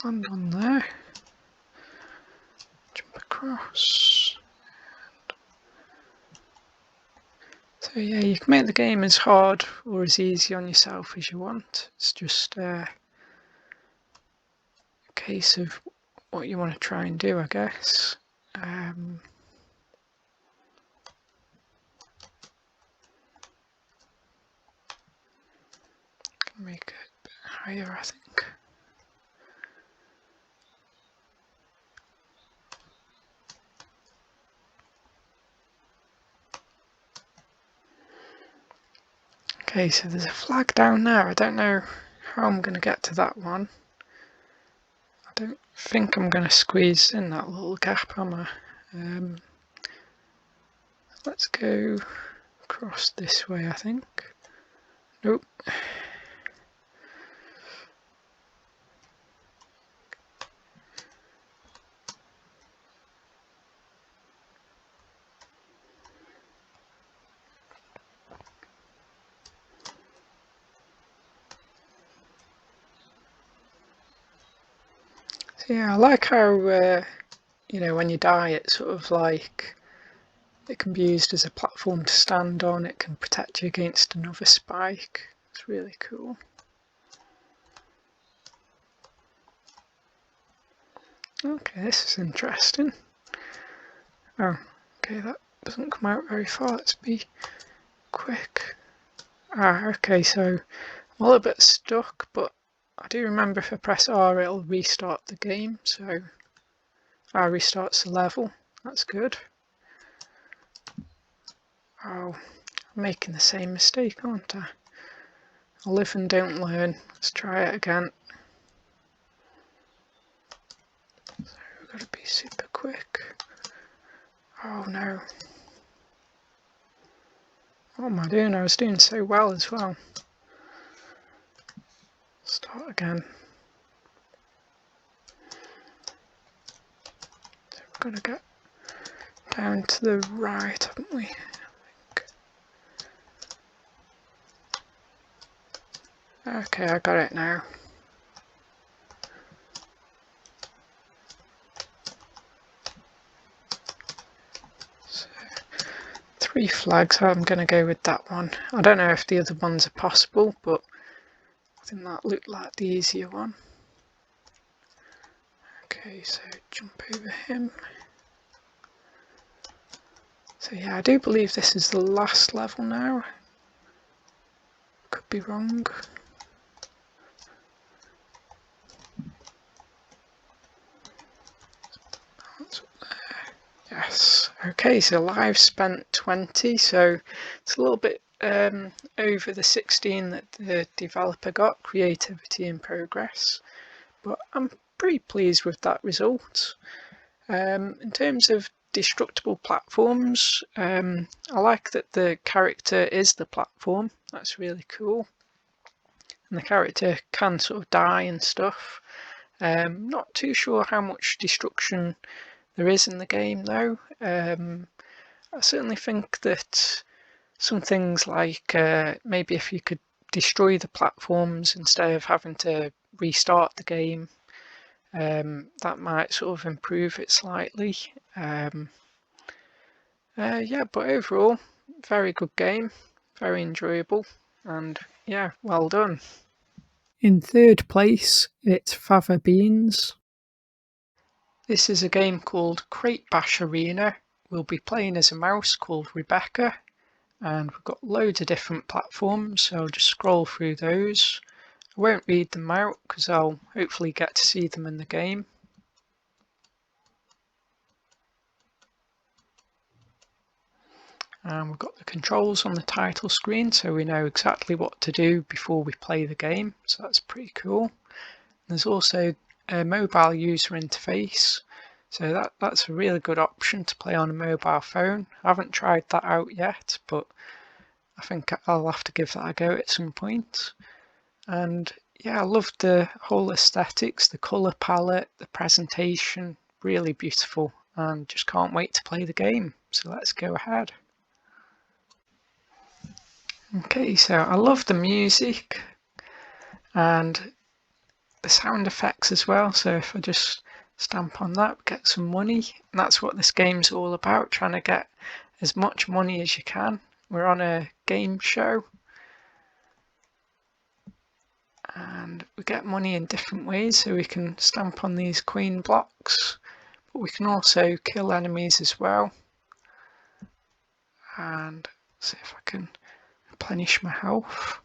land on there. Jump across. So yeah, you can make the game as hard or as easy on yourself as you want. It's just a case of what you want to try and do, I guess. Make it a bit higher, I think. Okay, so there's a flag down there. I don't know how I'm going to get to that one. I don't think I'm going to squeeze in that little gap, am I? Let's go across this way, I think. Nope. So yeah, I like how, when you die, it's sort of like it can be used as a platform to stand on. It can protect you against another spike. It's really cool. Okay, this is interesting. Oh, okay, that doesn't come out very far. Let's be quick. Okay, so I'm a little bit stuck, but I do remember if I press R, it'll restart the game. So R restarts the level. That's good. Oh, I'm making the same mistake, aren't I? I live and don't learn. Let's try it again. So we've got to be super quick. Oh no. What am I doing? I was doing so well as well. Start again. So we're going to get down to the right, haven't we? Okay, I got it now. So, 3 flags, I'm going to go with that one. I don't know if the other ones are possible, but I think that looked like the easier one. Okay, so jump over him. So yeah, I do believe this is the last level now. Could be wrong. Yes. Okay, so live spent 20, so it's a little bit over the 16 that the developer got, creativity in progress, but I'm pretty pleased with that result. In terms of destructible platforms, I like that the character is the platform. That's really cool, and the character can sort of die and stuff. Not too sure how much destruction there is in the game though. I certainly think that some things like maybe if you could destroy the platforms instead of having to restart the game, that might sort of improve it slightly. Yeah, but overall, very good game, very enjoyable, and yeah, well done. In third place, it's Fava Beans. This is a game called Crate Bash Arena. We'll be playing as a mouse called Rebecca, and we've got loads of different platforms, so I'll just scroll through those. I won't read them out because I'll hopefully get to see them in the game. And we've got the controls on the title screen, so we know exactly what to do before we play the game, so that's pretty cool. There's also a mobile user interface, so that's a really good option to play on a mobile phone. I haven't tried that out yet, but I think I'll have to give that a go at some point. And yeah, I love the whole aesthetics, the colour palette, the presentation, really beautiful, and just can't wait to play the game. So let's go ahead. Okay, so I love the music and the sound effects as well. So if I just stamp on that, get some money, and that's what this game's all about, trying to get as much money as you can. We're on a game show, and we get money in different ways, so we can stamp on these queen blocks, but we can also kill enemies as well. And see if I can replenish my health.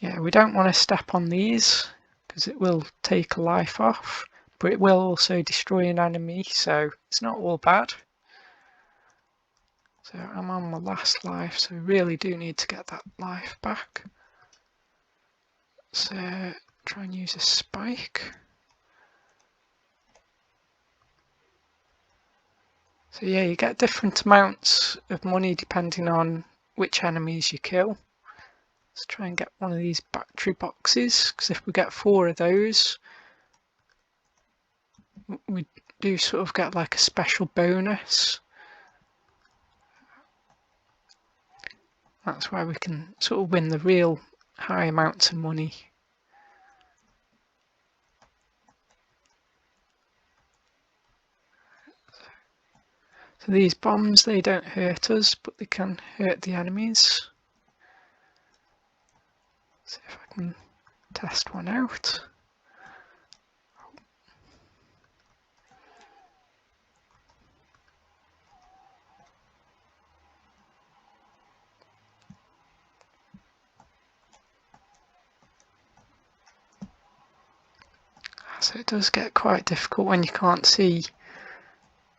Yeah, we don't want to step on these because it will take a life off, but it will also destroy an enemy, so it's not all bad. So I'm on my last life, so really do need to get that life back. So try and use a spike. So yeah, you get different amounts of money depending on which enemies you kill. Let's try and get one of these battery boxes, because if we get 4 of those, we do sort of get like a special bonus. That's why we can sort of win the real high amounts of money. So these bombs, they don't hurt us, but they can hurt the enemies. See if I can test one out. So it does get quite difficult when you can't see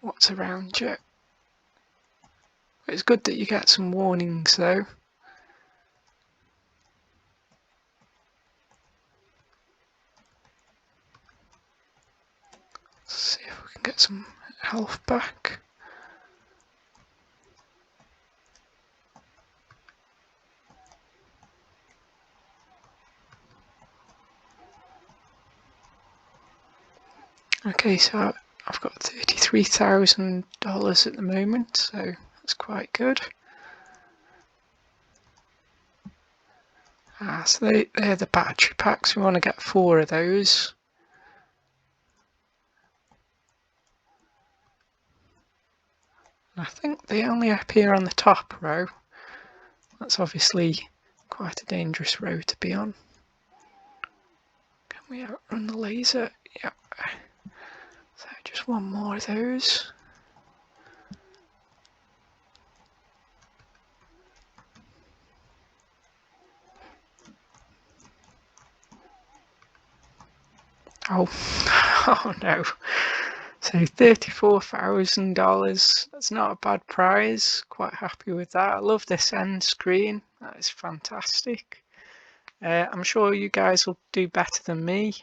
what's around you. But it's good that you get some warnings though. Let's see if we can get some health back. Okay, so I've got $33,000 at the moment, so that's quite good. So they're the battery packs. We want to get 4 of those. I think they only appear on the top row. That's obviously quite a dangerous row to be on. Can we outrun the laser? Yep. So just one more of those. Oh, oh no. So $34,000, that's not a bad prize. Quite happy with that. I love this end screen. That is fantastic. I'm sure you guys will do better than me.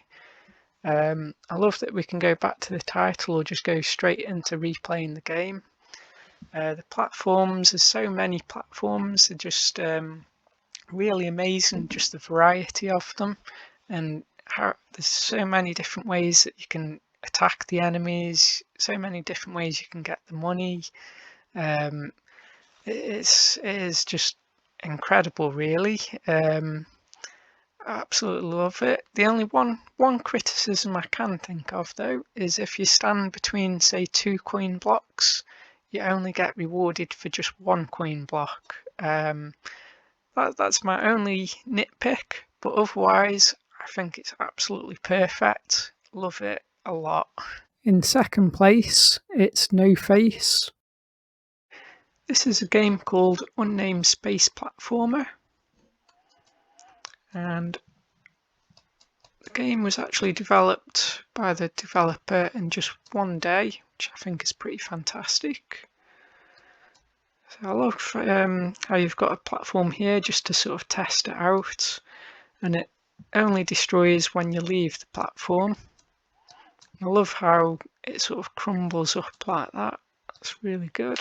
I love that we can go back to the title or just go straight into replaying the game. The platforms, there's so many platforms, they're just really amazing, just the variety of them, and how there's so many different ways that you can attack the enemies, so many different ways you can get the money. It is just incredible, really. Absolutely love it. The only one criticism I can think of though is if you stand between, say, 2 coin blocks, you only get rewarded for just 1 coin block. That's my only nitpick, but otherwise I think it's absolutely perfect. Love it a lot. In second place, it's No Face. This is a game called Unnamed Space Platformer, and the game was actually developed by the developer in just 1 day, which I think is pretty fantastic. So I love how you've got a platform here just to sort of test it out, and it only destroys when you leave the platform. I love how it sort of crumbles up like that. That's really good.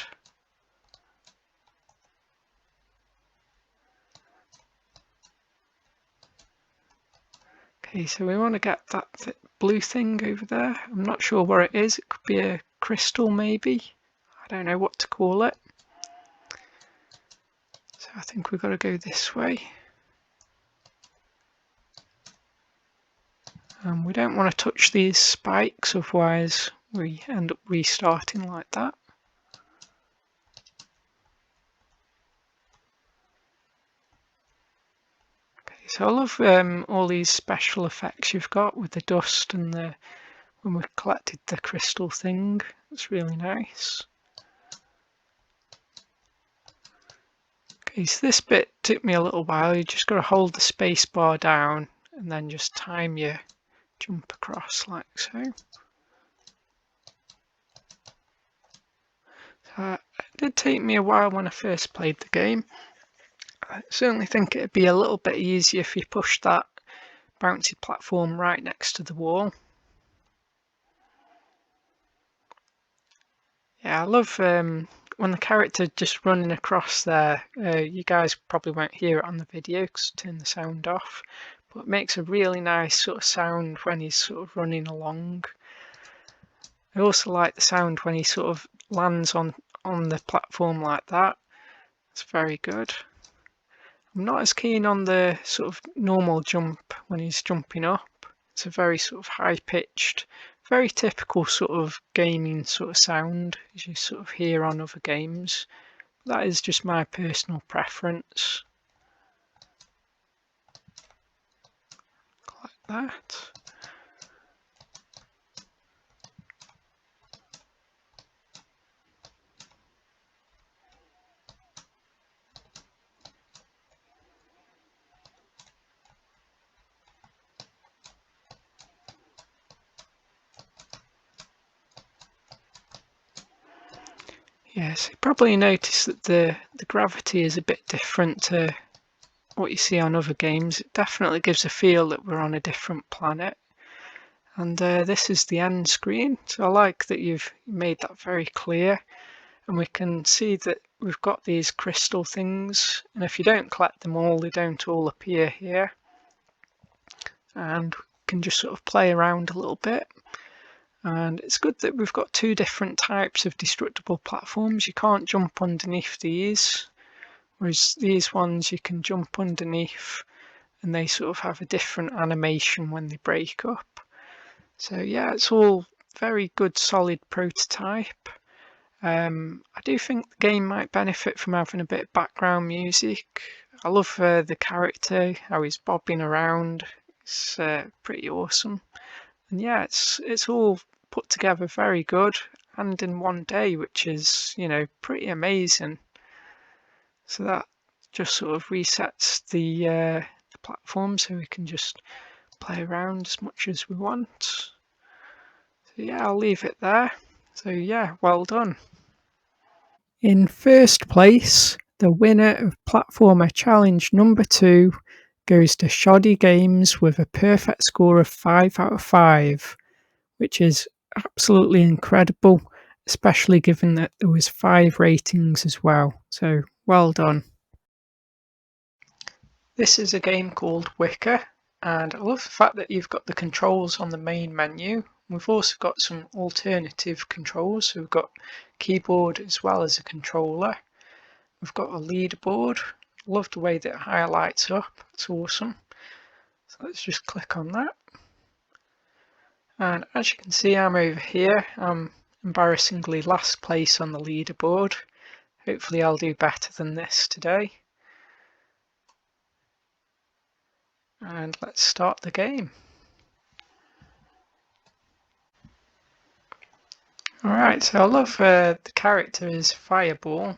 Okay, so we want to get that blue thing over there. I'm not sure where it is. It could be a crystal maybe. I don't know what to call it. So I think we've got to go this way. We don't want to touch these spikes, otherwise we end up restarting like that. Okay, so I love all these special effects you've got with the dust and when we collected the crystal thing. It's really nice. Okay, so this bit took me a little while. You just got to hold the space bar down and then just time your jump across like so. It did take me a while when I first played the game. I certainly think it'd be a little bit easier if you pushed that bouncy platform right next to the wall. Yeah, I love when the character just running across there. You guys probably won't hear it on the video because I turned the sound off, but it makes a really nice sort of sound when he's sort of running along. I also like the sound when he sort of lands on the platform like that. It's very good. I'm not as keen on the sort of normal jump when he's jumping up. It's a very sort of high-pitched, very typical sort of gaming sort of sound as you sort of hear on other games. That is just my personal preference. Like that. Yes, you probably notice that the gravity is a bit different to what you see on other games. It definitely gives a feel that we're on a different planet. And this is the end screen, so I like that you've made that very clear. And we can see that we've got these crystal things, and if you don't collect them all, they don't all appear here. And we can just sort of play around a little bit. And it's good that we've got two different types of destructible platforms. You can't jump underneath these, whereas these ones you can jump underneath and they sort of have a different animation when they break up. So yeah, it's all very good solid prototype. I do think the game might benefit from having a bit of background music. I love the character, how he's bobbing around. It's pretty awesome. And yeah, it's all put together very good and in one day, which is, you know, pretty amazing. So that just sort of resets the platform so we can just play around as much as we want. So yeah, I'll leave it there. So yeah, well done. In first place, the winner of Platformer Challenge number 2 goes to Shoddy Games with a perfect score of 5 out of 5, which is absolutely incredible, especially given that there was 5 ratings as well. So well done. This is a game called Wicker, and I love the fact that you've got the controls on the main menu. We've also got some alternative controls, so we've got keyboard as well as a controller. We've got a leaderboard. Love the way that it highlights up, it's awesome. So let's just click on that. And as you can see, I'm over here. I'm embarrassingly last place on the leaderboard. Hopefully I'll do better than this today. And let's start the game. Alright, so I love the character is Fireball.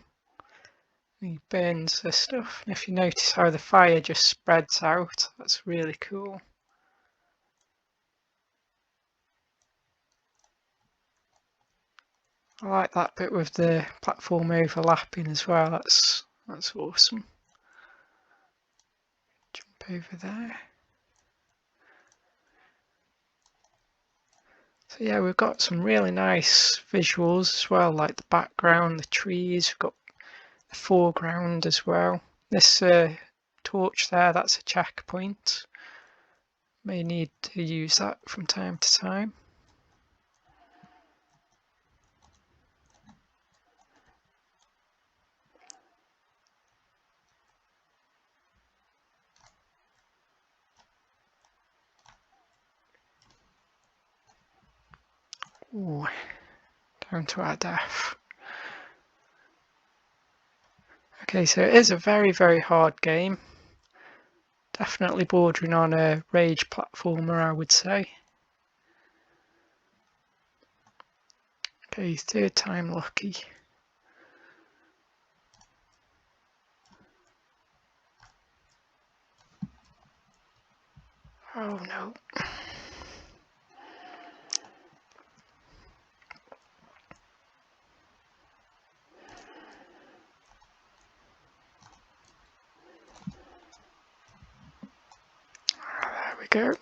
He burns the stuff. And if you notice how the fire just spreads out, that's really cool. I like that bit with the platform overlapping as well. That's awesome. Jump over there. So yeah, we've got some really nice visuals as well, like the background, the trees. We've got the foreground as well. This torch there, that's a checkpoint. May need to use that from time to time. Ooh, down to our death. Okay, so it is a very, very hard game. Definitely bordering on a rage platformer, I would say. Okay, third time lucky. Oh no. There we go.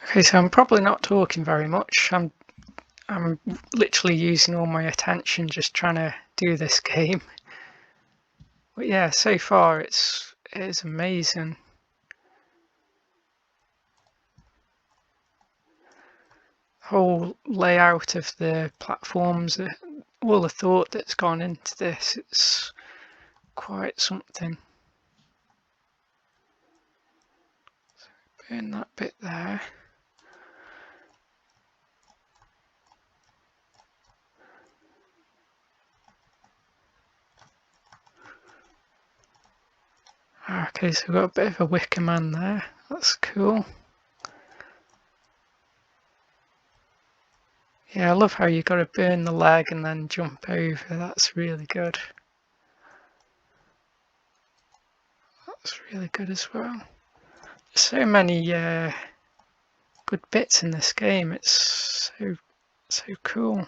Okay, so I'm probably not talking very much. I'm literally using all my attention just trying to do this game. But yeah, so far it is amazing. The whole layout of the platforms, all the thought that's gone into this, it's quite something. So burn that bit there. Okay, so we've got a bit of a wicker man there. That's cool. Yeah, I love how you got to burn the leg and then jump over. That's really good. That's really good as well. There's so many good bits in this game. It's so cool.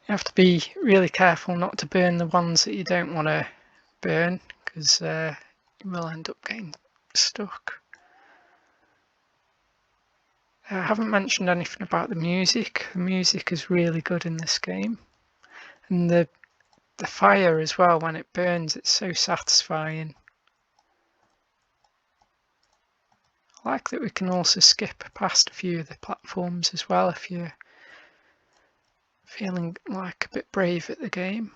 You have to be really careful not to burn the ones that you don't want to burn, because you will end up getting stuck. I haven't mentioned anything about the music. The music is really good in this game, and the fire as well, when it burns, it's so satisfying. I like that we can also skip past a few of the platforms as well if you're feeling like a bit brave at the game.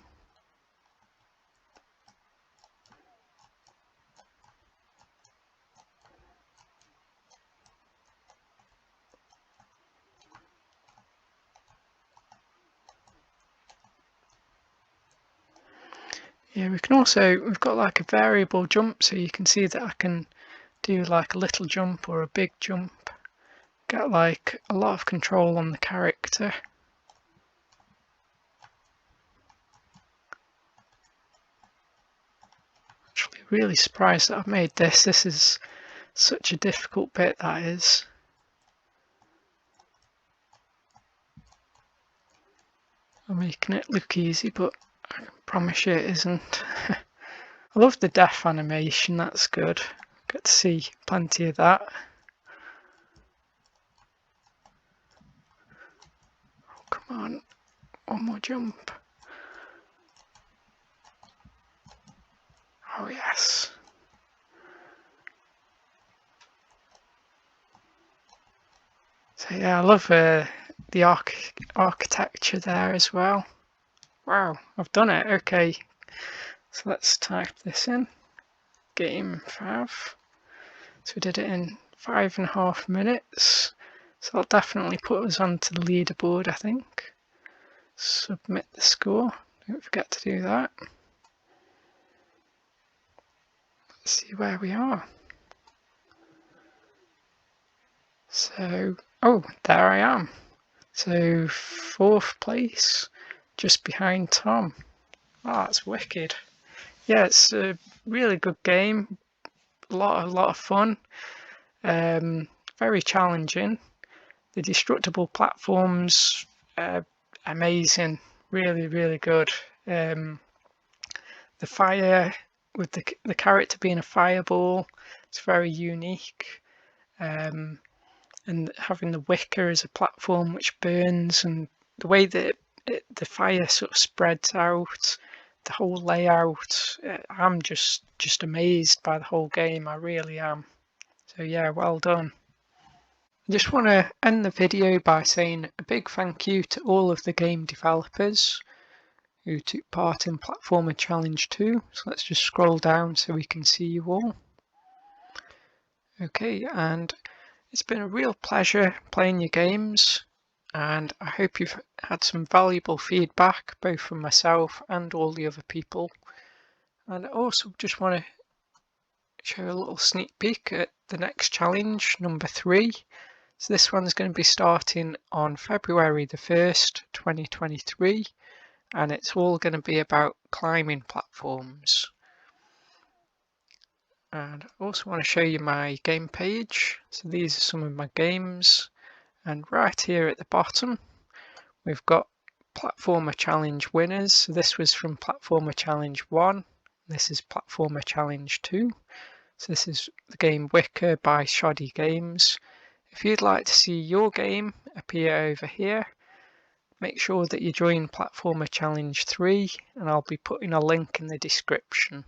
Yeah, we've got like a variable jump, so you can see that I can do like a little jump or a big jump. Get like a lot of control on the character. Actually really surprised that I've made this. This is such a difficult bit, that is. I'm making it look easy, but I can promise you it isn't. I love the death animation, that's good. Get to see plenty of that. Oh, come on, one more jump. Oh yes. So yeah, I love the architecture there as well. Wow, I've done it. Okay, so let's type this in. Game 5. So we did it in 5.5 minutes. So that'll definitely put us onto the leaderboard, I think. Submit the score. Don't forget to do that. Let's see where we are. So, oh, there I am. So 4th place, just behind Tom. Oh, that's wicked. Yeah, it's a really good game. A lot of fun. Very challenging. The destructible platforms, amazing. Really good. The fire with the character being a fireball, it's very unique. And having the wicker as a platform which burns, and the way that the fire sort of spreads out, the whole layout, I'm just amazed by the whole game. I really am. So yeah, well done. I just want to end the video by saying a big thank you to all of the game developers who took part in Platformer Challenge 2. So let's just scroll down so we can see you all. Okay, and it's been a real pleasure playing your games, and I hope you've had some valuable feedback both from myself and all the other people. And I also just want to show a little sneak peek at the next challenge, number 3. So this one's going to be starting on February the 1st, 2023, and it's all going to be about climbing platforms. And I also want to show you my game page. So these are some of my games, and right here at the bottom we've got Platformer Challenge winners. So this was from Platformer Challenge 1, this is Platformer Challenge 2. So this is the game Wicker by Shoddy Games. If you'd like to see your game appear over here, make sure that you join Platformer Challenge 3, and I'll be putting a link in the description.